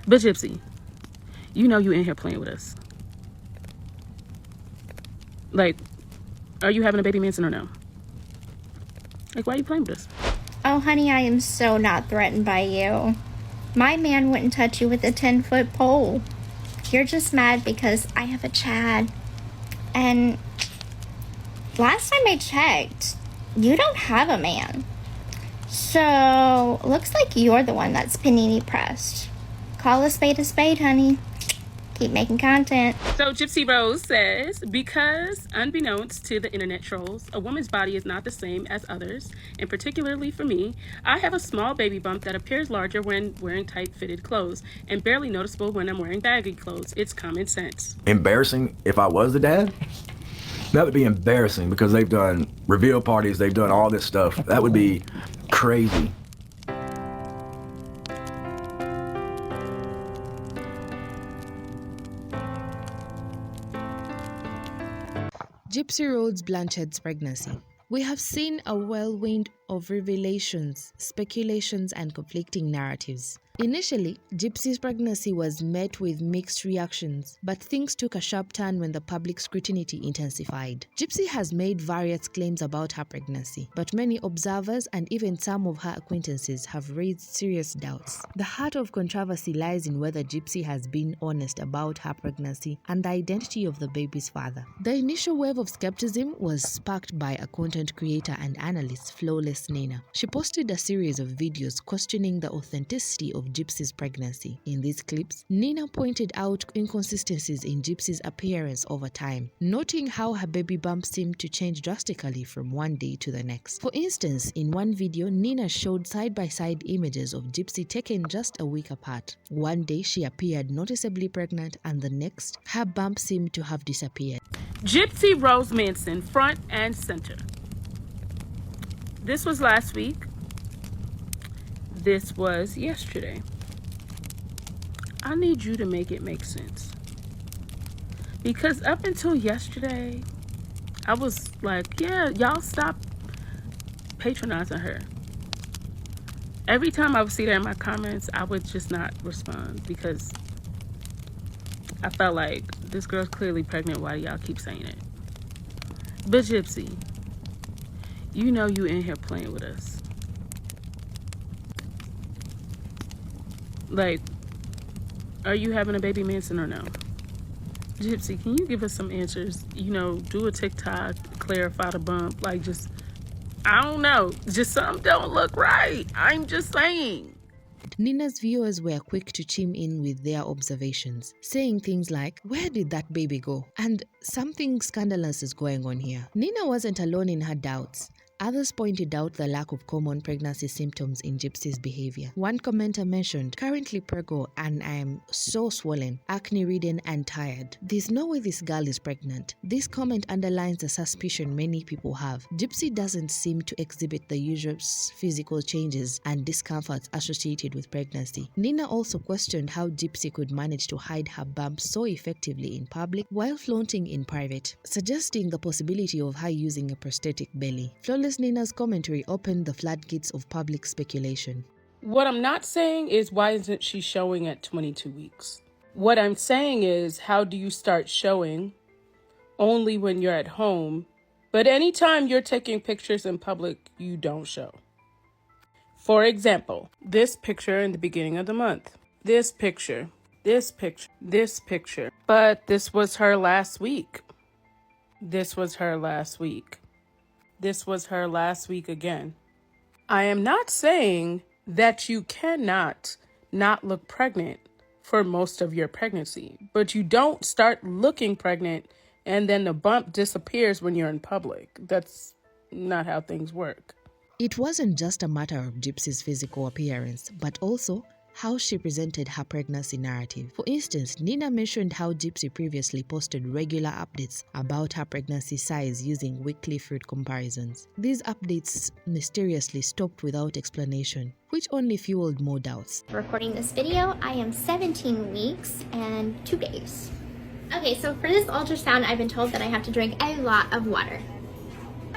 But Gypsy, you know you in here playing with us. Like, are you having a baby Manson or no? Like, why are you playing with us? Oh, honey, I am so not threatened by you. My man wouldn't touch you with a 10-foot pole. You're just mad because I have a Chad. And last time I checked, you don't have a man. So, looks like you're the one that's panini pressed. Call a spade, honey. Keep making content. So Gypsy Rose says, because unbeknownst to the internet trolls, a woman's body is not the same as others, and particularly for me, I have a small baby bump that appears larger when wearing tight-fitted clothes and barely noticeable when I'm wearing baggy clothes. It's common sense. Embarrassing if I was the dad? That would be embarrassing because they've done reveal parties, they've done all this stuff. That would be crazy. Gypsy Rhodes Blanchard's pregnancy. We have seen a whirlwind of revelations, speculations, and conflicting narratives. Initially, Gypsy's pregnancy was met with mixed reactions, but things took a sharp turn when the public scrutiny intensified. Gypsy has made various claims about her pregnancy, but many observers and even some of her acquaintances have raised serious doubts. The heart of controversy lies in whether Gypsy has been honest about her pregnancy and the identity of the baby's father. The initial wave of skepticism was sparked by a content creator and analyst, Flawless Nina. She posted a series of videos questioning the authenticity of Gypsy's pregnancy. In these clips, Nina pointed out inconsistencies in Gypsy's appearance over time, noting how her baby bump seemed to change drastically from one day to the next. For instance, in one video, Nina showed side-by-side images of Gypsy taken just a week apart. One day she appeared noticeably pregnant, and the next, her bump seemed to have disappeared. Gypsy Rose Manson, front and center. This was last week. This was yesterday. I need you to make it make sense. Because up until yesterday, I was like, yeah, y'all stop patronizing her. Every time I would see that in my comments, I would just not respond because I felt like this girl's clearly pregnant. Why do y'all keep saying it? But Gypsy, you know you in here playing with us. Like, are you having a baby Manson or no? Gypsy, can you give us some answers? You know, do a TikTok, clarify the bump. Like, just, I don't know. Just something don't look right. I'm just saying. Nina's viewers were quick to chime in with their observations, saying things like, "Where did that baby go?" And "Something scandalous is going on here." Nina wasn't alone in her doubts. Others pointed out the lack of common pregnancy symptoms in Gypsy's behavior. One commenter mentioned, "Currently preggo and I am so swollen, acne-ridden and tired. There's no way this girl is pregnant." This comment underlines the suspicion many people have. Gypsy doesn't seem to exhibit the usual physical changes and discomforts associated with pregnancy. Nina also questioned how Gypsy could manage to hide her bump so effectively in public while flaunting in private, suggesting the possibility of her using a prosthetic belly. Flawless Nina's commentary opened the floodgates of public speculation. What I'm not saying is, why isn't she showing at 22 weeks? What I'm saying is, how do you start showing only when you're at home, but anytime you're taking pictures in public, you don't show? For example, this picture in the beginning of the month, this picture, this picture, this picture, but this was her last week. This was her last week. This was her last week again. I am not saying that you cannot not look pregnant for most of your pregnancy, but you don't start looking pregnant and then the bump disappears when you're in public. That's not how things work. It wasn't just a matter of Gypsy's physical appearance, but also how she presented her pregnancy narrative. For instance, Nina mentioned how Gypsy previously posted regular updates about her pregnancy size using weekly food comparisons. These updates mysteriously stopped without explanation, which only fueled more doubts. Recording this video, I am 17 weeks and 2 days. Okay, so for this ultrasound, I've been told that I have to drink a lot of water.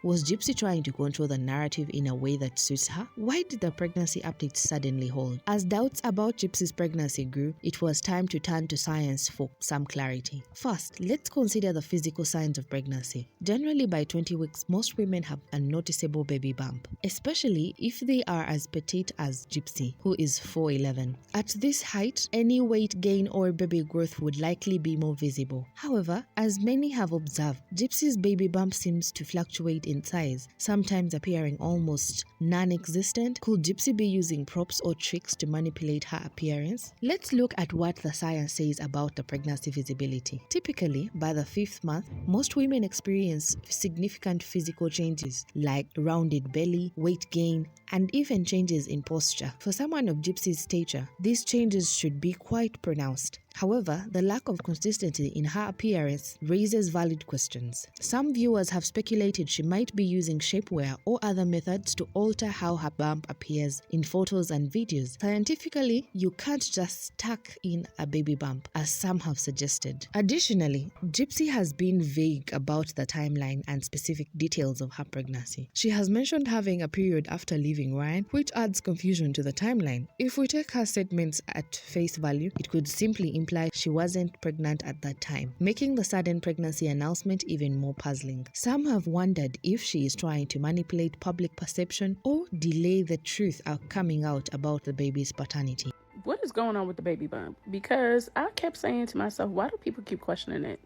Was Gypsy trying to control the narrative in a way that suits her? Why did the pregnancy update suddenly hold? As doubts about Gypsy's pregnancy grew, it was time to turn to science for some clarity. First, let's consider the physical signs of pregnancy. Generally, by 20 weeks, most women have a noticeable baby bump, especially if they are as petite as Gypsy, who is 4'11". At this height, any weight gain or baby growth would likely be more visible. However, as many have observed, Gypsy's baby bump seems to fluctuate in size, sometimes appearing almost non-existent. Could Gypsy be using props or tricks to manipulate her appearance? Let's look at what the science says about the pregnancy visibility. Typically, by the 5th month, most women experience significant physical changes like rounded belly, weight gain, and even changes in posture. For someone of Gypsy's stature, these changes should be quite pronounced. However, the lack of consistency in her appearance raises valid questions. Some viewers have speculated she might be using shapewear or other methods to alter how her bump appears in photos and videos. Scientifically, you can't just tuck in a baby bump, as some have suggested. Additionally, Gypsy has been vague about the timeline and specific details of her pregnancy. She has mentioned having a period after leaving Ryan, which adds confusion to the timeline. If we take her statements at face value, it could simply imply she wasn't pregnant at that time, making the sudden pregnancy announcement even more puzzling. Some have wondered if she is trying to manipulate public perception or delay the truth coming out about the baby's paternity. What is going on with the baby bump? Because I kept saying to myself, why do people keep questioning it?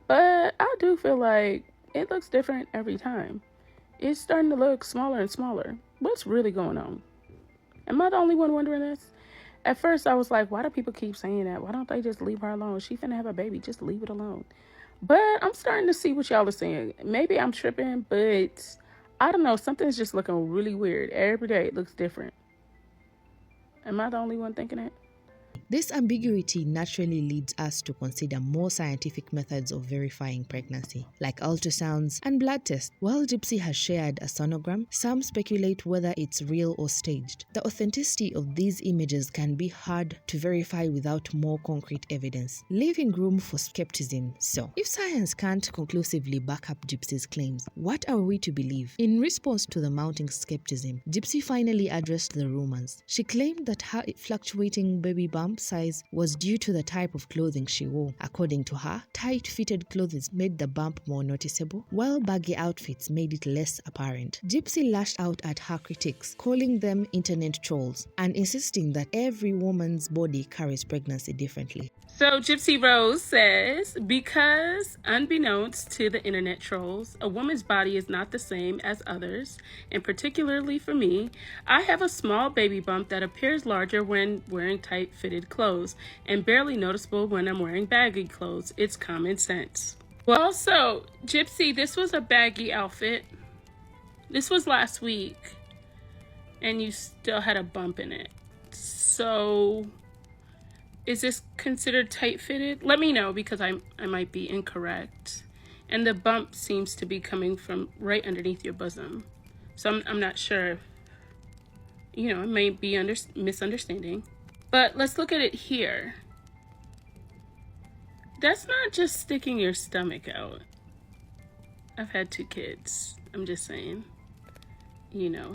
But I do feel like it looks different every time. It's starting to look smaller and smaller. What's really going on? Am I the only one wondering this? At first, I was like, why do people keep saying that? Why don't they just leave her alone? She finna have a baby. Just leave it alone. But I'm starting to see what y'all are saying. Maybe I'm tripping, but I don't know. Something's just looking really weird. Every day it looks different. Am I the only one thinking it? This ambiguity naturally leads us to consider more scientific methods of verifying pregnancy, like ultrasounds and blood tests. While Gypsy has shared a sonogram, some speculate whether it's real or staged. The authenticity of these images can be hard to verify without more concrete evidence, leaving room for skepticism. So, if science can't conclusively back up Gypsy's claims, what are we to believe? In response to the mounting skepticism, Gypsy finally addressed the rumors. She claimed that her fluctuating baby bump size was due to the type of clothing she wore. According to her, tight-fitted clothes made the bump more noticeable, while baggy outfits made it less apparent. Gypsy lashed out at her critics, calling them internet trolls, and insisting that every woman's body carries pregnancy differently. So Gypsy Rose says, because unbeknownst to the internet trolls, a woman's body is not the same as others, and particularly for me, I have a small baby bump that appears larger when wearing tight-fitted clothes and barely noticeable when I'm wearing baggy clothes. It's common sense. Well, also, Gypsy, this was a baggy outfit. This was last week, and you still had a bump in it. So is this considered tight-fitted? Let me know, because I might be incorrect. And the bump seems to be coming from right underneath your bosom. So I'm not sure. You know, it may be misunderstanding. But let's look at it here. That's not just sticking your stomach out. I've had 2 kids. I'm just saying. You know.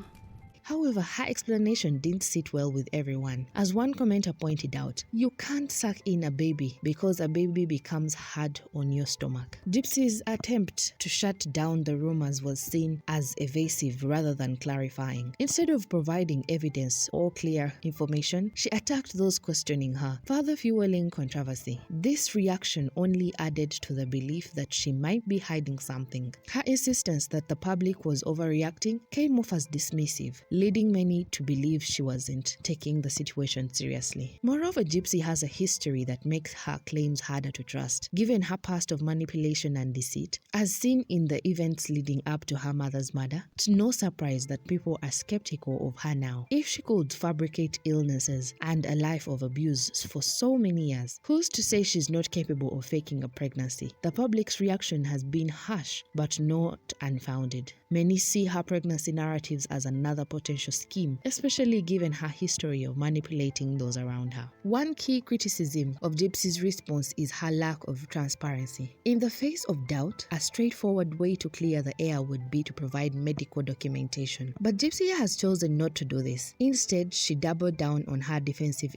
However, her explanation didn't sit well with everyone. As one commenter pointed out, you can't suck in a baby because a baby becomes hard on your stomach. Gypsy's attempt to shut down the rumors was seen as evasive rather than clarifying. Instead of providing evidence or clear information, she attacked those questioning her, further fueling controversy. This reaction only added to the belief that she might be hiding something. Her insistence that the public was overreacting came off as dismissive, leading many to believe she wasn't taking the situation seriously. Moreover, Gypsy has a history that makes her claims harder to trust, given her past of manipulation and deceit. As seen in the events leading up to her mother's murder, it's no surprise that people are skeptical of her now. If she could fabricate illnesses and a life of abuse for so many years, who's to say she's not capable of faking a pregnancy? The public's reaction has been harsh, but not unfounded. Many see her pregnancy narratives as another potential potential scheme, especially given her history of manipulating those around her. One key criticism of Gypsy's response is her lack of transparency. In the face of doubt, a straightforward way to clear the air would be to provide medical documentation. But Gypsy has chosen not to do this. Instead, she doubled down on her defensive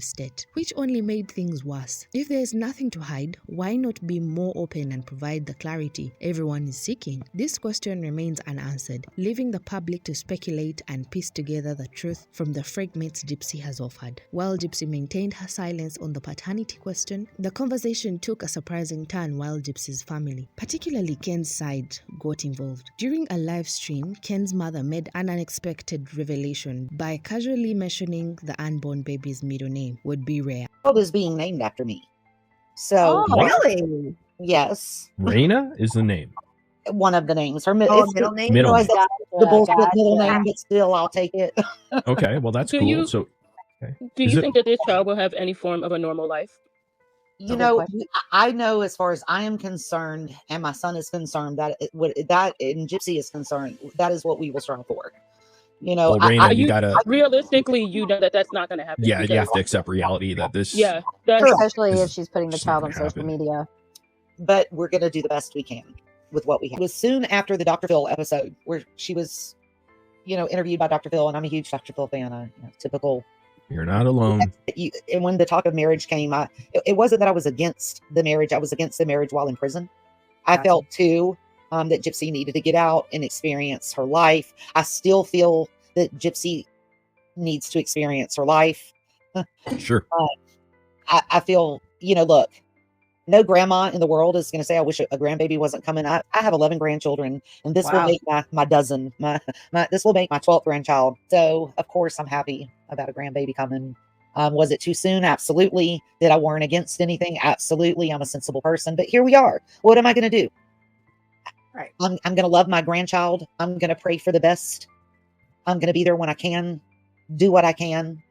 state, which only made things worse. If there is nothing to hide, why not be more open and provide the clarity everyone is seeking? This question remains unanswered, leaving the public to speculate and piece together the truth from the fragments Gypsy has offered. While Gypsy maintained her silence on the paternity question, the conversation took a surprising turn while Gypsy's family, particularly Ken's side, got involved. During a live stream, Ken's mother made an unexpected revelation by casually mentioning the unborn baby's middle name would be Rhea. Child is being named after me. So Really? yes, Raina is the name. one of the names. Her Oh, middle name? Middle It's name. the bullshit Gotcha. middle name, but still, I'll take it. Okay, well that's Do cool. you- So, okay. Do Is you it- think that this child will have any form of a normal life? You Good know, question. I know as far as I am concerned, and my son is concerned, that and Gypsy is concerned, that is what we will strive for. You know, well, Raina, you you- gotta, Realistically, you know that that's not going to happen. yeah, you because- have to accept reality that this. Yeah, that's Especially This if she's putting the is not child on gonna social happen. media. but we're going to do the best we can with what we have. It was soon after the Dr. Phil episode where she was, interviewed by Dr. Phil, and I'm a huge Dr. Phil fan. Typical. You're not alone. And when the talk of marriage came, it wasn't that I was against the marriage. I was against the marriage while in prison. I Gotcha. felt too that Gypsy needed to get out and experience her life. I still feel that Gypsy needs to experience her life. Sure. I feel, look, no grandma in the world is going to say, I wish a grandbaby wasn't coming. I have 11 grandchildren, and this will Wow. make my dozen, this will make my 12th grandchild. So of course I'm happy about a grandbaby coming. Was it too soon? Absolutely. Did I warn against anything? Absolutely. I'm a sensible person, but here we are. What am I going to do? Right. I'm going to love my grandchild. I'm going to pray for the best. I'm going to be there when I can, do what I can,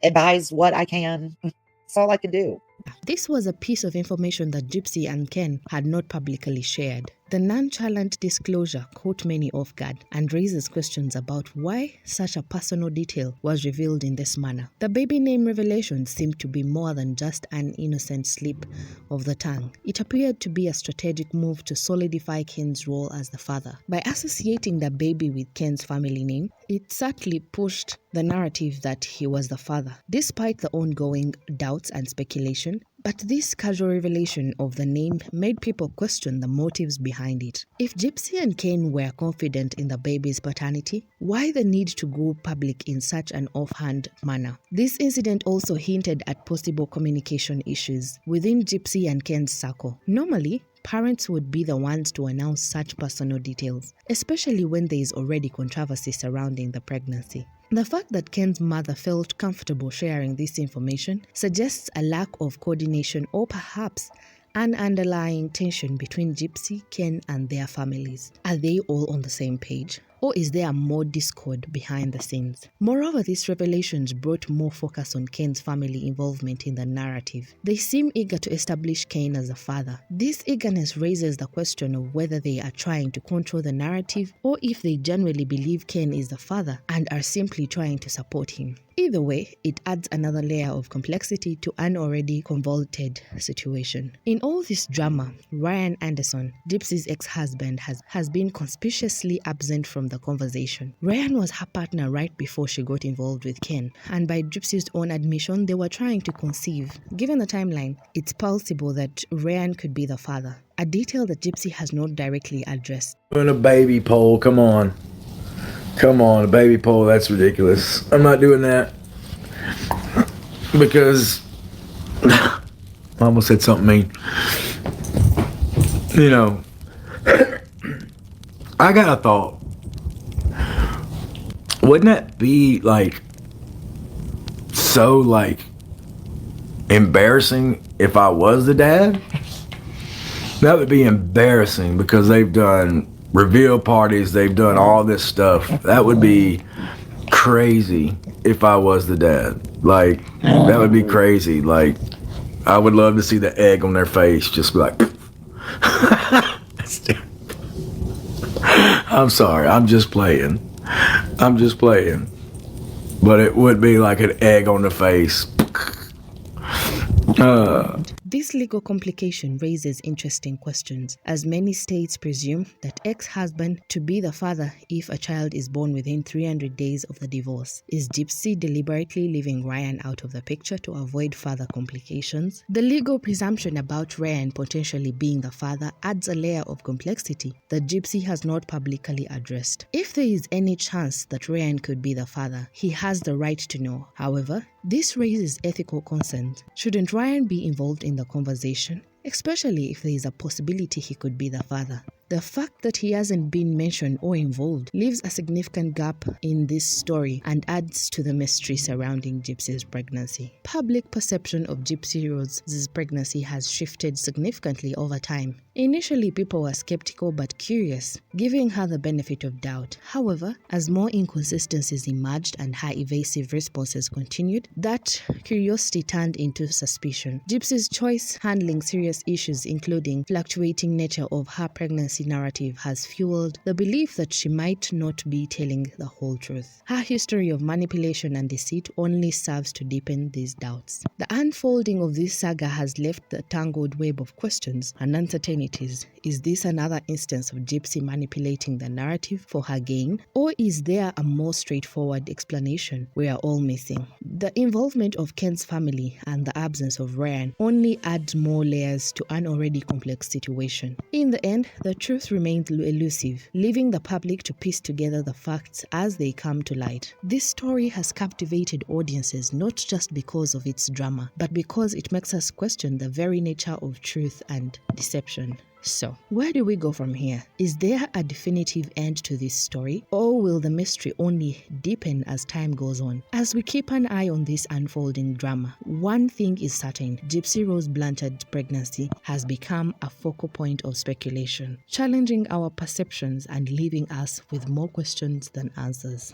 advise what I can. That's all I can do. This was a piece of information that Gypsy and Ken had not publicly shared. The nonchalant disclosure caught many off guard and raises questions about why such a personal detail was revealed in this manner. The baby name revelation seemed to be more than just an innocent slip of the tongue. It appeared to be a strategic move to solidify Ken's role as the father. By associating the baby with Ken's family name, it subtly pushed the narrative that he was the father, despite the ongoing doubts and speculation. But this casual revelation of the name made people question the motives behind it. If Gypsy and Ken were confident in the baby's paternity, why the need to go public in such an offhand manner? This incident also hinted at possible communication issues within Gypsy and Ken's circle. Normally, parents would be the ones to announce such personal details, especially when there is already controversy surrounding the pregnancy. The fact that Ken's mother felt comfortable sharing this information suggests a lack of coordination or perhaps an underlying tension between Gypsy, Ken, and their families. Are they all on the same page? Or is there more discord behind the scenes? Moreover, these revelations brought more focus on Ken's family involvement in the narrative. They seem eager to establish Ken as a father. This eagerness raises the question of whether they are trying to control the narrative or if they genuinely believe Ken is the father and are simply trying to support him. Either way, it adds another layer of complexity to an already convoluted situation. In all this drama, Ryan Anderson, Gypsy's ex-husband, has been conspicuously absent from the conversation. Ryan was her partner right before she got involved with Ken, and by Gypsy's own admission, they were trying to conceive. Given the timeline, it's possible that Ryan could be the father, a detail that Gypsy has not directly addressed. Doing a baby poll, come on. Come on, a baby poll, that's ridiculous. I'm not doing that. Because I almost said something mean. I got a thought. Wouldn't that be so embarrassing if I was the dad? That would be embarrassing because they've done reveal parties, they've done all this stuff. That would be crazy if I was the dad. That would be crazy. I would love to see the egg on their face just be like I'm sorry, I'm just playing. I'm just playing. But it would be like an egg on the face. This legal complication raises interesting questions, as many states presume that ex-husband to be the father if a child is born within 300 days of the divorce. Is Gypsy deliberately leaving Ryan out of the picture to avoid further complications? The legal presumption about Ryan potentially being the father adds a layer of complexity that Gypsy has not publicly addressed. If there is any chance that Ryan could be the father, he has the right to know. However, this raises ethical concerns. Shouldn't Ryan be involved in the conversation, especially if there is a possibility he could be the father? The fact that he hasn't been mentioned or involved leaves a significant gap in this story and adds to the mystery surrounding Gypsy's pregnancy. Public perception of Gypsy Rhodes' pregnancy has shifted significantly over time. Initially, people were skeptical but curious, giving her the benefit of doubt. However, as more inconsistencies emerged and her evasive responses continued, that curiosity turned into suspicion. Gypsy's choice handling serious issues, including fluctuating nature of her pregnancy narrative, has fueled the belief that she might not be telling the whole truth. Her history of manipulation and deceit only serves to deepen these doubts. The unfolding of this saga has left a tangled web of questions and uncertainties. Is this another instance of Gypsy manipulating the narrative for her gain, or is there a more straightforward explanation we are all missing? The involvement of Ken's family and the absence of Ryan only adds more layers to an already complex situation. In the end, the truth remains elusive, leaving the public to piece together the facts as they come to light. This story has captivated audiences not just because of its drama, but because it makes us question the very nature of truth and deception. So, where do we go from here? Is there a definitive end to this story, or will the mystery only deepen as time goes on? As we keep an eye on this unfolding drama, one thing is certain: Gypsy Rose Blanchard's pregnancy has become a focal point of speculation, challenging our perceptions and leaving us with more questions than answers.